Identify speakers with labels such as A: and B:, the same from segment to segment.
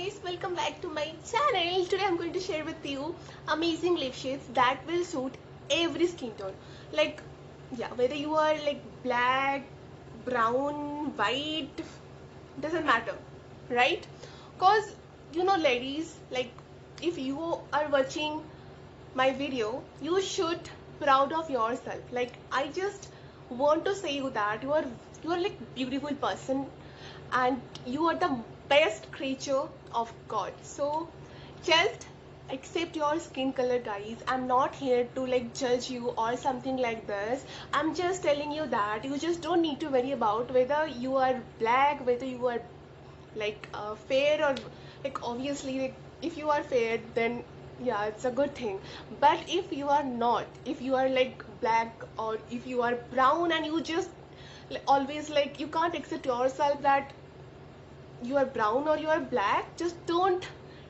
A: guys, welcome back to my channel. Today I'm going to share with you amazing lip shades that will suit every skin tone. Like, yeah, whether you are like black, brown, white, doesn't matter, right? Cause ladies, like if you are watching my video, you should proud of yourself. Like I just want to say you that you are like beautiful person and you are the best creature of God. So just accept your skin color, guys. I'm not here to like judge you or something like this. I'm just telling you that you just don't need to worry about whether you are black, whether you are like fair, or like obviously like if you are fair, then yeah, it's a good thing. But if you are not, if you are like black or if you are brown and you just always like you can't accept yourself that you are brown or you are black, just don't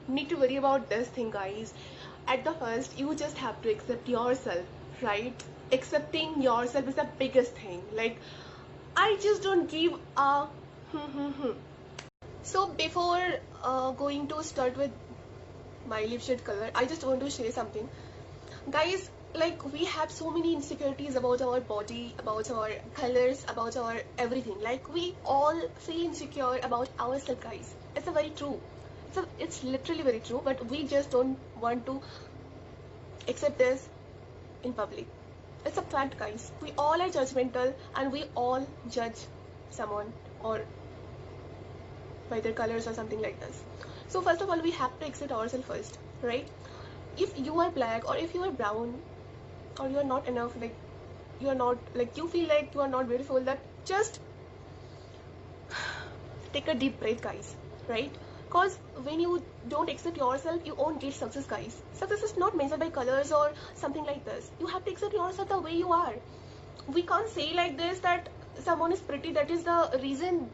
A: need to worry about this thing, guys. At the first you just have to accept yourself, right? Accepting yourself is the biggest thing. Like I just don't give a so before going to start with my lip shade color, I just want to say something, guys. Like we have so many insecurities about our body, about our colors, about our everything. Like we all feel insecure about ourselves, guys. It's a very true, it's literally very true, but we just don't want to accept this in public. It's a fact, guys. We all are judgmental and we all judge someone or by their colors or something like this. So first of all, we have to accept ourselves first, right? If you are black or if you are brown or you are not enough, like you are not, like you feel like you are not beautiful, that just take a deep breath, guys, right? Because when you don't accept yourself, you won't get success, guys. Success is not measured by colors or something like this. You have to accept yourself the way you are. We can't say like this that someone is pretty, that is the reason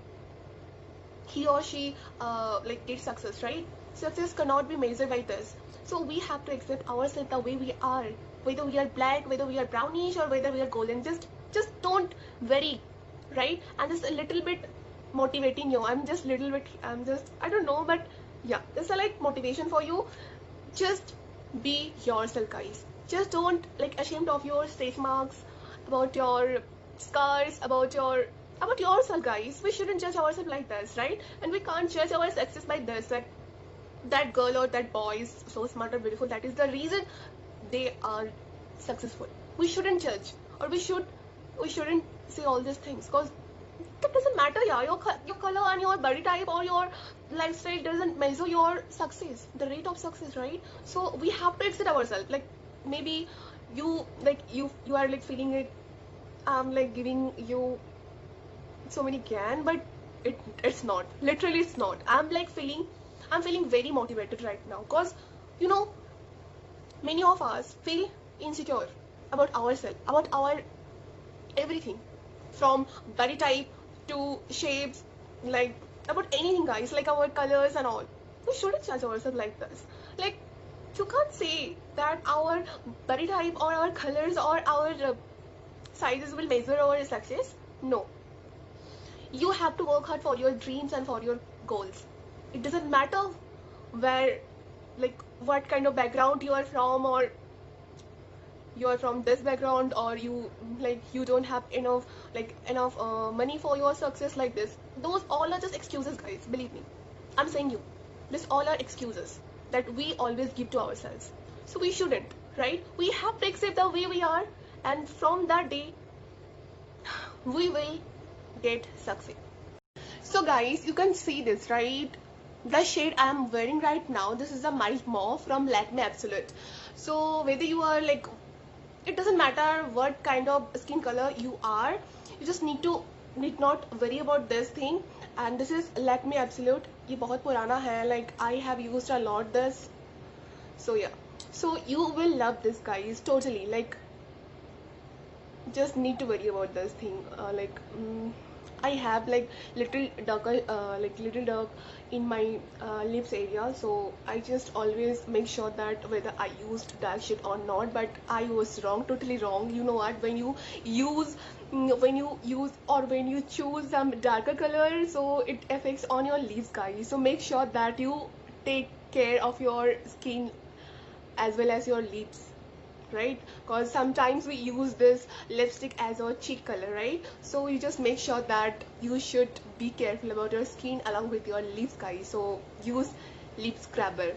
A: he or she like get success, right? Success cannot be measured by this. So we have to accept ourselves the way we are, whether we are black, whether we are brownish, or whether we are golden. Just don't worry, right? And just a little bit motivating you, I'm just, I don't know, but yeah, this is like motivation for you. Just be yourself, guys. Just don't like ashamed of your stretch marks, about your scars, about yourself, guys. We shouldn't judge ourselves like this, right? And we can't judge our success by this, that girl or that boy is so smart or beautiful, that is the reason they are successful. We shouldn't judge, or we shouldn't say all these things, because that doesn't matter. Yeah, your color and your body type or your lifestyle doesn't measure your success, the rate of success, right? So we have to accept ourselves. Like maybe you like you are like feeling it, like giving you so many can, but it's not, literally it's not. I'm feeling very motivated right now, because you know many of us feel insecure about ourselves, about our everything, from body type to shapes, like about anything, guys, like our colors and all. We shouldn't judge ourselves like this. Like you can't say that our body type or our colors or our sizes will measure our success. No, you have to work hard for your dreams and for your goals. It doesn't matter where, like what kind of background you are from, or you are from this background, or you like you don't have enough money for your success, like this. Those all are just excuses, guys. Believe me, I'm saying you, this all are excuses that we always give to ourselves. So we shouldn't, right? We have to accept the way we are, and from that day we will get success. So guys, you can see this, right? The shade I am wearing right now, this is a mild mauve from Lakme Absolute. So whether you are like, it doesn't matter what kind of skin color you are, you just need not worry about this thing. And this is Lakme Absolute. ये बहुत पुराना है, like I have used a lot this. So yeah, so you will love this, guys, totally. Like just need to worry about this thing. I have like little darker, little dark in my lips area, so I just always make sure that whether I used dark shade or not. But I was wrong, totally wrong. You know what? When you use or when you choose some darker color, so it affects on your lips, guys. So make sure that you take care of your skin as well as your lips, right? Because sometimes we use this lipstick as our cheek color, right? So you just make sure that you should be careful about your skin along with your lips, guys. So use lip scrubber,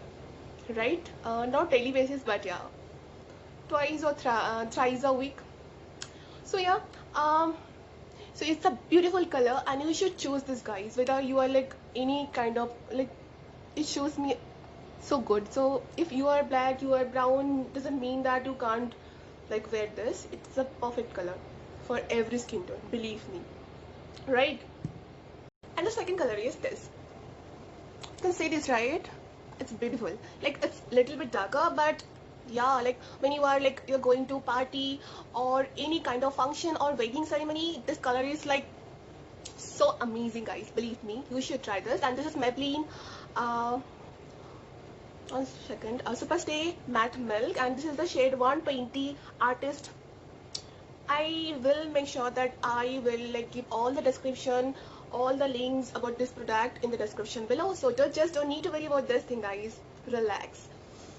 A: right? Not daily basis, but yeah, twice or thrice a week. So yeah, so it's a beautiful color and you should choose this, guys, whether you are like any kind of like, it shows me so good. So if you are black, you are brown, doesn't mean that you can't like wear this. It's a perfect color for every skin tone, believe me, right? And the second color is this. You can see this, right? It's beautiful. Like it's little bit darker, but yeah, like when you are like you're going to party or any kind of function or wedding ceremony, this color is like so amazing, guys. Believe me, you should try this. And this is Maybelline uh 1 second, Superstay Matte Milk, and this is the shade 120 Artist. I will make sure that I will like give all the description, all the links about this product in the description below. So just don't need to worry about this thing, guys. Relax.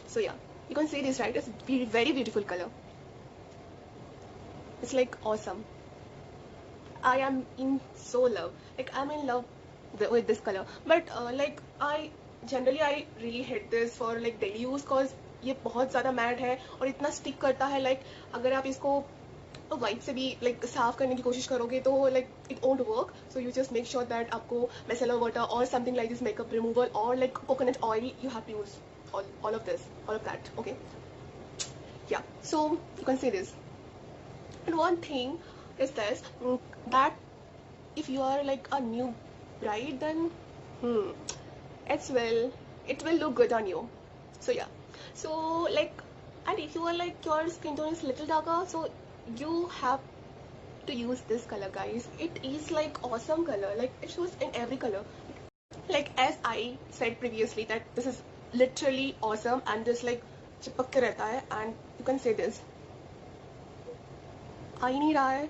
A: So yeah, you can see this, right? It's very beautiful color. It's like awesome. I am in so love. Like I'm in love with this color. But like I really hate this for like daily use, cause ये बहुत ज़्यादा mat है और इतना stick करता है. like अगर आप इसको वाइप से भी like साफ करने की कोशिश करोगे तो like it won't work. So you just make sure that आपको micellar water or something like this makeup removal or like coconut oil, you have to use all of this, all of that. Okay, yeah. So you can see this. And one thing is this, that if you are like a new bride, then it's it will look good on you. So yeah, so like, and if you are like your skin tone is little darker, so you have to use this color, guys. It is like awesome color, like it shows in every color. Like as I said previously that this is literally awesome and just like चिपक के रहता है. And you can say this, आ ही नहीं रहा है,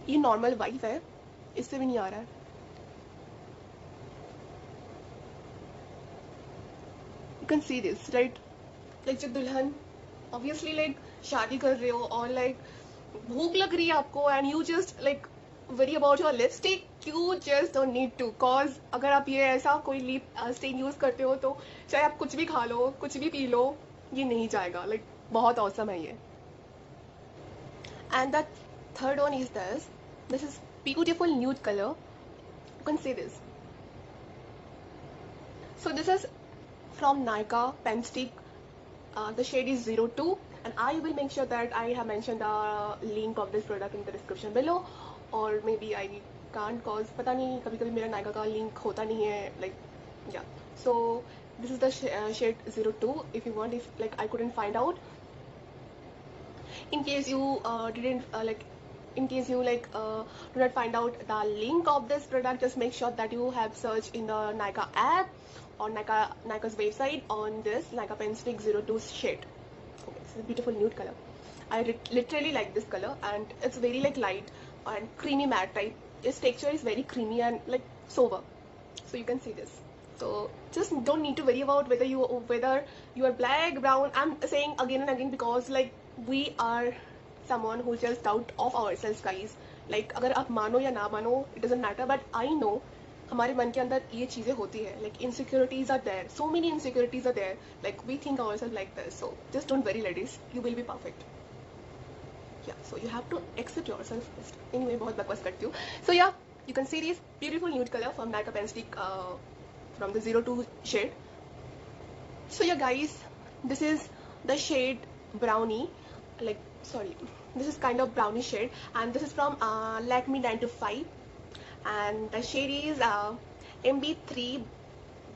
A: ये normal wife है, इससे भी नहीं आ रहा है. You can see this, right? Like जब दुल्हन obviously like शादी कर रहे हो और like भूख लग रही है आपको and you just like worry about your lipstick, you just don't need to. cause अगर आप ये ऐसा कोई लिप स्टेन यूज करते हो तो चाहे आप कुछ भी खा लो, कुछ भी पी लो, ये नहीं जाएगा. like बहुत awesome है ये. And the third one is this is beautiful nude color. You can see this. So this is from Nykaa Pen Stick. The shade is 02, and I will make sure that I have mentioned the link of this product in the description below, or maybe I can't, cause पता नहीं कभी कभी मेरा Nykaa का link होता नहीं है. like yeah. So this is the shade 02. if you want, if like I couldn't find out, in case you didn't in case you do not find out the link of this product, just make sure that you have searched in the Nykaa app or Nykaa's website on this Nykaa Pen Stick 02 shade. Okay, this is a beautiful nude color. I literally like this color, and it's very like light and creamy matte type. Its texture is very creamy and like sober. So you can see this. So just don't need to worry about whether you are black, brown. I'm saying again and again because like we are someone who just doubt of ourselves, guys. like अगर आप मानो या ना मानो, it doesn't matter, but I know हमारे मन के अंदर ये चीजें होती है. like insecurities are there, so many insecurities are there. like we think ourselves like this. So just don't worry, ladies, you will be perfect. yeah, so you have to accept yourself first. anyway, बहुत बकवास करती हूँ. So yeah, you can see this beautiful nude color from Nykaa Pen Stick from the 02 shade. So yeah, guys, this is the shade brownie. like sorry, this is kind of brownish shade, and this is from Lakme 925, and the shade is MB3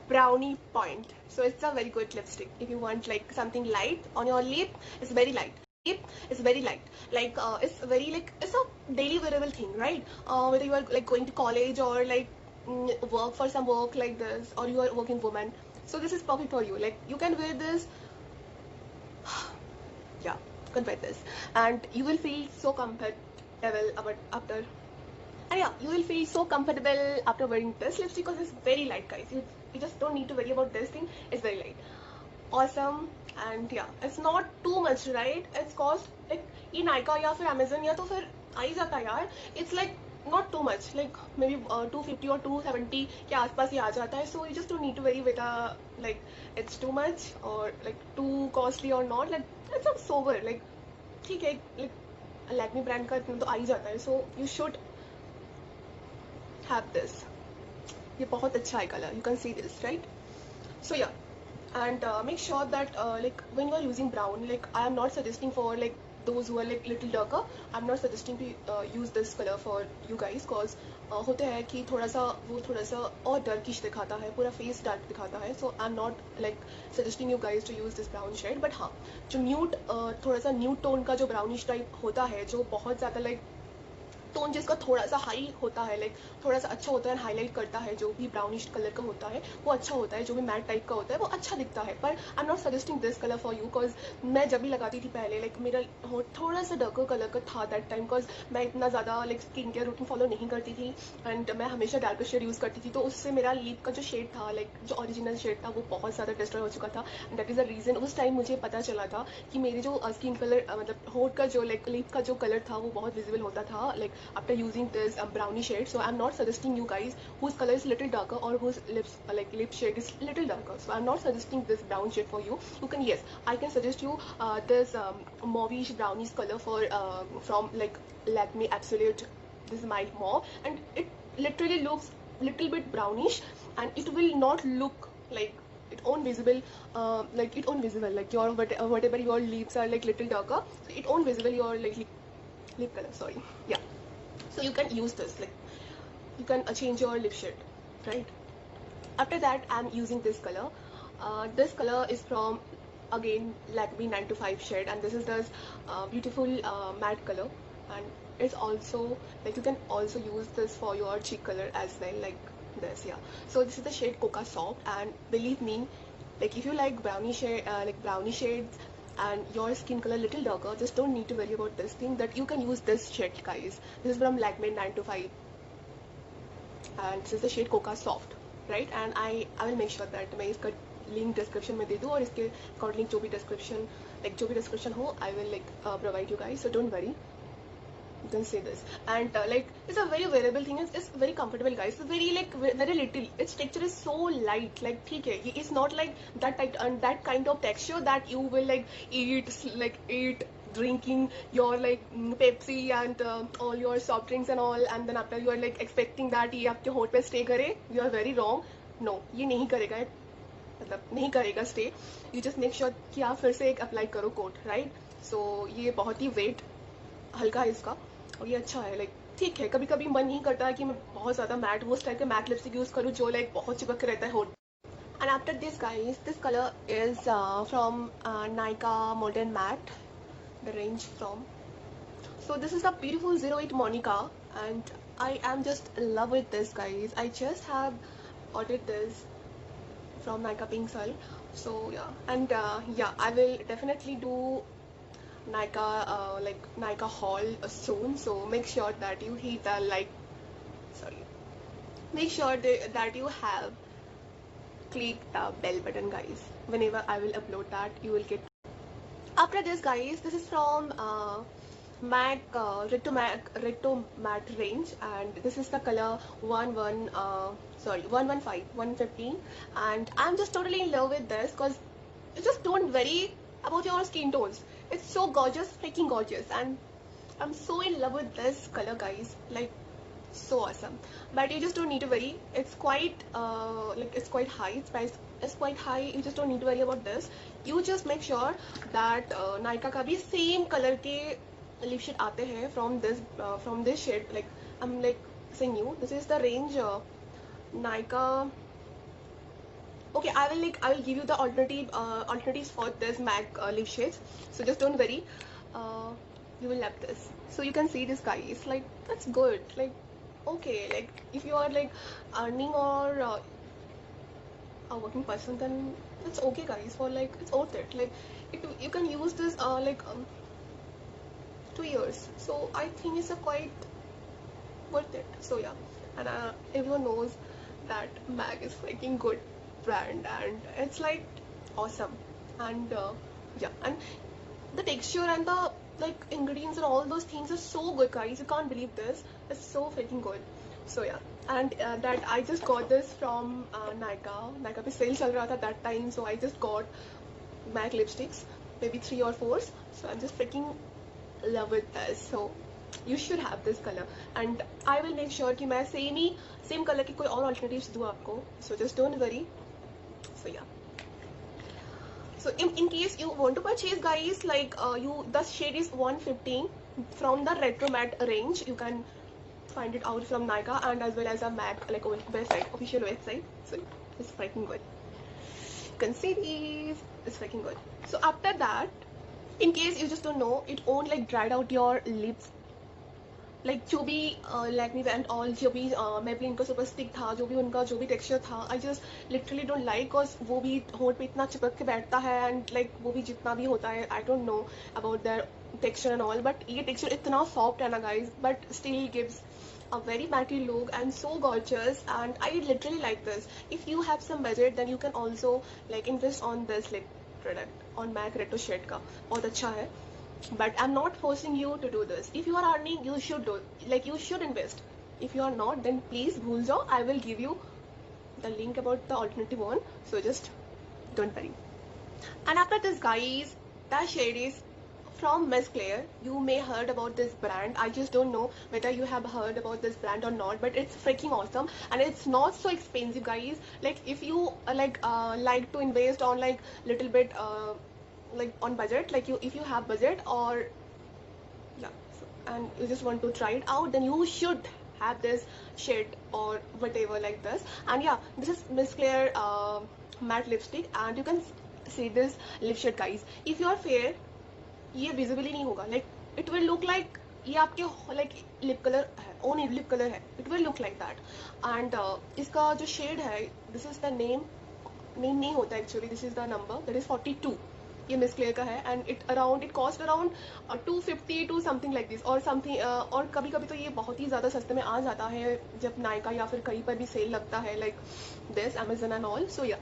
A: brownie point. So it's a very good lipstick if you want like something light on your lip. It's very light. It's very light. like it's very like, it's a daily wearable thing, right? Whether you are like going to college or like work for some work like this, or you are a working woman, so this is perfect for you. like you can wear this. yeah, you can wear this and you will feel so comfortable after And yeah, you will feel so comfortable after wearing this lipstick because it's very light, guys. You just don't need to worry about this thing. It's very light. Awesome. And yeah, it's not too much, right? It's cost like ये Nykaa या फिर Amazon या तो फिर आ ही जाता है यार. It's like not too much, like maybe 250 or 270 के आसपास ही आ जाता है. So you just don't need to worry whether like it's too much or like too costly or not. Like it's not sober. Like ठीक है, like Lakme brand का इतना तो आ ही जाता है. So you should have this. ये बहुत अच्छा है color. You can see this, right? So yeah. And make sure that like when you are using brown, like I am not suggesting for like those who are like little darker, I'm not suggesting to use this color for you guys cause होता है कि थोड़ा सा और darkish दिखाता है, पूरा face dark दिखाता है. So I'm not like suggesting you guys to use this brown shade. But हाँ, जो nude थोड़ा सा nude tone का जो brownish type होता है, जो बहुत ज़्यादा like टोन जिसका थोड़ा सा हाई होता है, लाइक थोड़ा सा अच्छा होता है, हाईलाइट करता है, जो भी ब्राउनिश कलर का होता है वो अच्छा होता है, जो भी मैट टाइप का होता है वो अच्छा दिखता है. पर I am not suggesting this colour for you because मैं जब भी लगाती थी पहले, लाइक मेरा थोड़ा सा डार्कर कलर का था दैट टाइम बिकॉज मैं इतना ज़्यादा like skin care routine follow नहीं करती थी एंड मैं हमेशा डार्कर शेड यूज़ करती थी. तो उससे मेरा लिप का जो शेड था, लाइक जो ओरिजिनल शेड था, वो बहुत ज़्यादा डिस्ट्रॉय हो चुका था. And that is the reason उस टाइम मुझे पता चला था कि मेरी जो स्किन कलर मतलब होठ का जो लाइक लिप का जो कलर था वो बहुत विजिबल होता था like after using this browny shade. So I'm not suggesting you guys whose color is little darker or whose lips like lip shade is little darker. So I'm not suggesting this brown shade for you. You can, yes, I can suggest you this mauvish brownish color for from like Lakme Absolute. This is my mauve and it literally looks little bit brownish and it will not look like it own visible like it own visible like your whatever your lips are like little darker, so it own visible your like lip color, sorry. Yeah, so you can use this, like you can change your lip shade, right? After that I'm using this color. This color is from again Lakme 925 shade and this is this beautiful matte color and it's also like you can also use this for your cheek color as well, like this. Yeah, so this is the shade Coca Soft and believe me, like if you like brownie shade like brownie shades and your skin color little darker, just don't need to worry about this thing, that you can use this shade, guys. This is from Lakme 925 and this is the shade Coca Soft, right? And I will make sure that मैं इसका link description में दे दूँ और इसके according जो भी description हो I will like provide you guys, so don't worry. You can say this and like it's a very wearable thing. It's very comfortable, guys. It's very like very little, its texture is so light, like ठीक है, it's not like that type and that kind of texture that you will like eat drinking your like Pepsi and all your soft drinks and all and then after you are like expecting that ये आपके होठ पे stay करे. You are very wrong. No, ये नहीं करेगा, मतलब नहीं करेगा stay. You just make sure कि आप फिर से एक अप्लाई करो कोट, राइट? सो ये बहुत ही वेट हल्का है इसका और ये अच्छा है. लाइक ठीक है, कभी कभी मन नहीं करता है कि मैं बहुत ज़्यादा मैट वो टाइप के मैट लिपस्टिक यूज़ करूँ जो लाइक बहुत चिपक के रहता है होठ. And after this guys, this colour is from Nykaa Modern Matte, the range from. So this is a beautiful 08 Monica and I am just in love with this, guys. I just have ordered this from Nykaa Pink Soul. So yeah, and yeah, I will definitely do Nykaa like Nykaa haul soon, so make sure that you hit the make sure that you have click the bell button, guys. Whenever I will upload that, you will get. After this, guys, this is from MAC Recto Matte range and this is the color 115 and I'm just totally in love with this because you just don't worry about your skin tones. It's so gorgeous, freaking gorgeous, and I'm so in love with this color, guys. Like so awesome. But you just don't need to worry. It's quite like it's quite high. Its price is quite high. You just don't need to worry about this. You just make sure that Nykaa का भी same color के lip shade आते हैं from this shade. Like I'm like saying you, this is the range Nykaa. Okay, I will give you the alternatives for this MAC lip shades. So just don't worry. You will love this. So you can see this, guys. Like that's good. Like okay, like if you are like earning or a working person, then it's okay, guys. For like it's worth it. Like you can use this 2 years. So I think it's a quite worth it. So yeah, and everyone knows that MAC is freaking good brand, and it's like awesome. And yeah, and the texture and the like ingredients and all those things are so good, guys. You can't believe this. It's so freaking good. So yeah, and that I just got this from Nykaa पे sale चल रहा था that time, so I just got MAC lipsticks, maybe 3 or 4. So I'm just freaking love with this. So you should have this color, and I will make sure कि मैं same color की कोई और alternatives दूँ आपको. So just don't worry. So yeah. So in case you want to purchase, guys, like the shade is 115 from the retro matte range. You can find it out from Nykaa and as well as a MAC like website, official website. So it's freaking good. You can see these. It's freaking good. So after that, in case you just don't know, it won't like dried out your lips. Like जो भी Lakme and all जो भी Maybelline का super stick था, जो भी उनका जो भी टेक्सचर था, I just literally don't like, because वो भी होंठ पे इतना चिपक के बैठता है एंड लाइक वो भी जितना भी होता है, I don't know about their texture and all, but ये टेक्सचर इतना सॉफ्ट है ना guys, but still gives a very matty look and so gorgeous, and I literally like this. If you have some budget, then you can also like invest on this like product on MAC Retro Shade का, बहुत अच्छा है. But I'm not forcing you to do this. If you are earning, you should do, like you should invest. If you are not, then please bhul jao. I will give you the link about the alternative one, so just don't worry. And after this, guys, that shade is from Miss Claire. You may heard about this brand. I just don't know whether you have heard about this brand or not, but it's freaking awesome and it's not so expensive, guys. Like if you like to invest on like little bit like on budget, like if you have budget or yeah, so, and you just want to try it out, then you should have this shade or whatever like this. And yeah, this is Miss Claire matte lipstick, and you can see this lip shade, guys. If you are fair, ये visibly नहीं होगा, like it will look like ये आपके like lip colour है, own lip colour है, it will look like that. And इसका जो shade है, दिस इज द नेम नहीं होता actually, this is the number, that is 42. ये मिस क्लेयर का है and it cost around 250 to something like this और समथिंग, और कभी कभी तो ये बहुत ही ज़्यादा सस्ते में आ जाता है जब नायका या फिर कहीं पर भी सेल लगता है, like this Amazon and all. So yeah,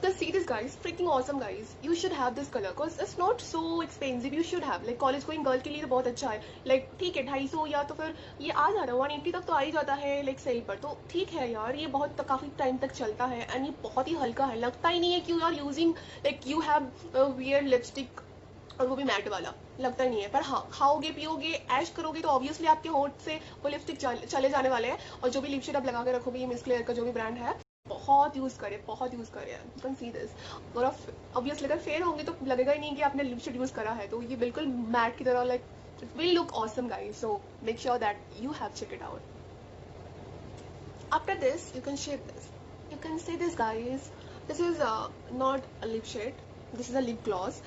A: just see this, guys, freaking awesome, guys. You should have this color because it's not so expensive. You should have, like college going girl के लिए तो बहुत अच्छा है, like ठीक है 250 या तो फिर ये आ जाता है 180 तक तो आ ही जाता है like सेल पर, तो ठीक है यार, ये बहुत काफ़ी टाइम तक चलता है एंड ये बहुत ही हल्का है, लगता ही नहीं है कि you are using like you have wear lipstick, और वो भी मैट वाला लगता नहीं है. पर हाँ, खाओगे पियोगे ऐश करोगे तो ऑब्वियसली आपके होंठ से वो लिपस्टिक चले जाने वाले हैं. और जो भी लिपस्टिक आप लगा के रखोगे, ये मिस क्लेयर का जो भी ब्रांड है, बहुत यूज करे. You can see this. और ऑब्वियसली अगर फेयर होंगे तो लगेगा ही नहीं कि आपने लिपस्टिक यूज करा है, तो ये बिल्कुल मैट की तरह like it will look awesome, guys. So make sure that you have check it out. After this you can shade this, you can see this, guys. This is not a lip shade, this is a lip gloss.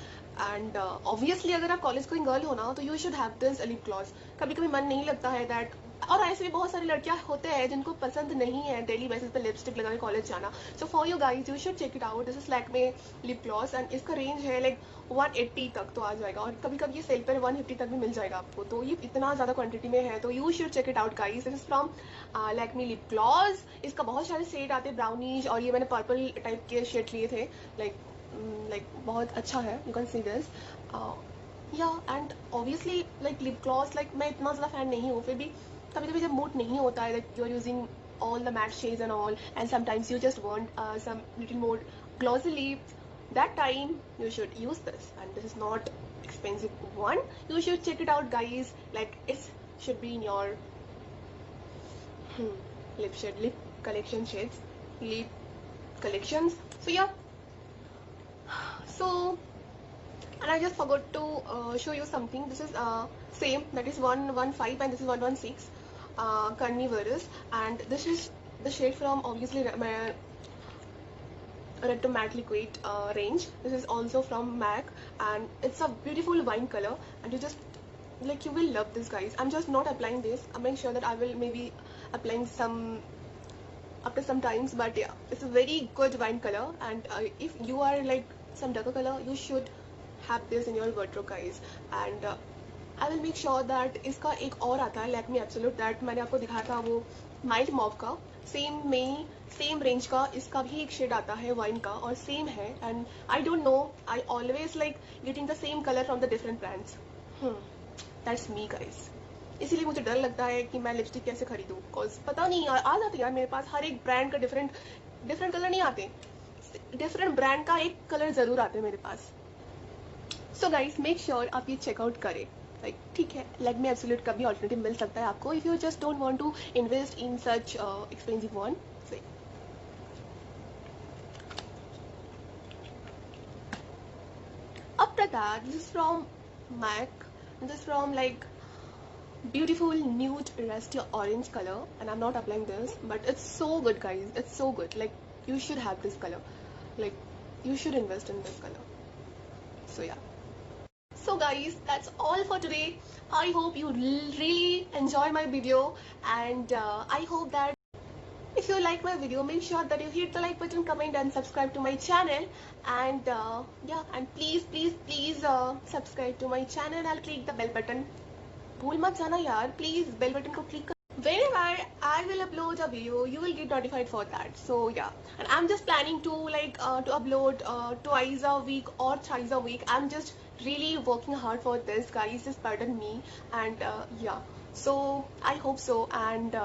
A: And obviously अगर आप college going girl हो ना, तो you should have this lip gloss. कभी कभी मन नहीं लगता है that, और ऐसे भी बहुत सारी लड़कियां होते हैं जिनको पसंद नहीं है डेली बेसिस पे लिपस्टिक लगा के कॉलेज जाना. So for you guys, you should check it out. This is Lakme lip gloss and इसका रेंज है लाइक 180 तक तो आ जाएगा, और कभी कभी ये सेल पर 150 तक भी मिल जाएगा आपको, तो ये इतना ज़्यादा क्वांटिटी में है, तो you should check it out, guys. This is from Lakme lip gloss. इसका बहुत सारे शेड आते हैं, ब्राउनिश, और ये मैंने पर्पल टाइप के शेड लिए थे, लाइक बहुत अच्छा है. You can see this. Yeah and obviously like lip gloss, like मैं इतना ज़्यादा फैन नहीं हूँ, फिर भी कभी कभी जब मूड नहीं होता है, like you are using all the matte shades and all, and sometimes you just want some little more glossy lips, that time you should use this, and this is not expensive one. You should check it out, guys. Like it should be in your lip shade, lip collection shades, lip collections. So yeah, so and I just forgot to show you something. This is same, that is 115 and this is 116 carnivorous, and this is the shade from obviously my Retro Matte Liquid range. This is also from MAC, and it's a beautiful wine color, and you just like you will love this, guys. I'm just not applying this. I'm making sure that I will maybe applying some after some times, but yeah, it's a very good wine color, and if you are like some darker color, you should have this in your wardrobe, guys. And I will make sure that इसका एक और आता है Lakme absolute, that मैंने आपको दिखाया था वो माइल्ड मॉव का, सेम में सेम रेंज का इसका भी एक शेड आता है वाइन का और सेम है. And I don't know, I always like getting the same colour from the different brands. That's me guys. इसीलिए मुझे डर लगता है कि मैं लिपस्टिक कैसे खरीदूँ, बिकॉज पता नहीं आ जाती यार मेरे पास. हर एक ब्रांड का डिफरेंट डिफरेंट कलर नहीं आते, डिफरेंट ब्रांड का एक कलर जरूर आते हैं मेरे पास. सो गाइस मेक श्योर आप ये चेकआउट करें. लाइक ठीक है, लैक्मे एब्सोल्यूट का भी ऑल्टरनेटिव मिल सकता है आपको if you just don't want to invest in such expensive one. After that, this is from MAC. This is from like beautiful nude rusty orange color, and I'm not applying this, but it's so good guys, it's so good. Like you should have this color, like you should invest in this color. So yeah. So guys, that's all for today. I hope you really enjoy my video, and I hope that if you like my video, make sure that you hit the like button, comment and subscribe to my channel. And yeah, and please subscribe to my channel and click the bell button. भूल मत जाना यार, please bell button को click कर. Whenever I will upload a video, you will get notified for that. So yeah, and I'm just planning to like to upload twice a week or thrice a week. I'm just really working hard for this, guys. Just pardon me. And yeah, so I hope so. And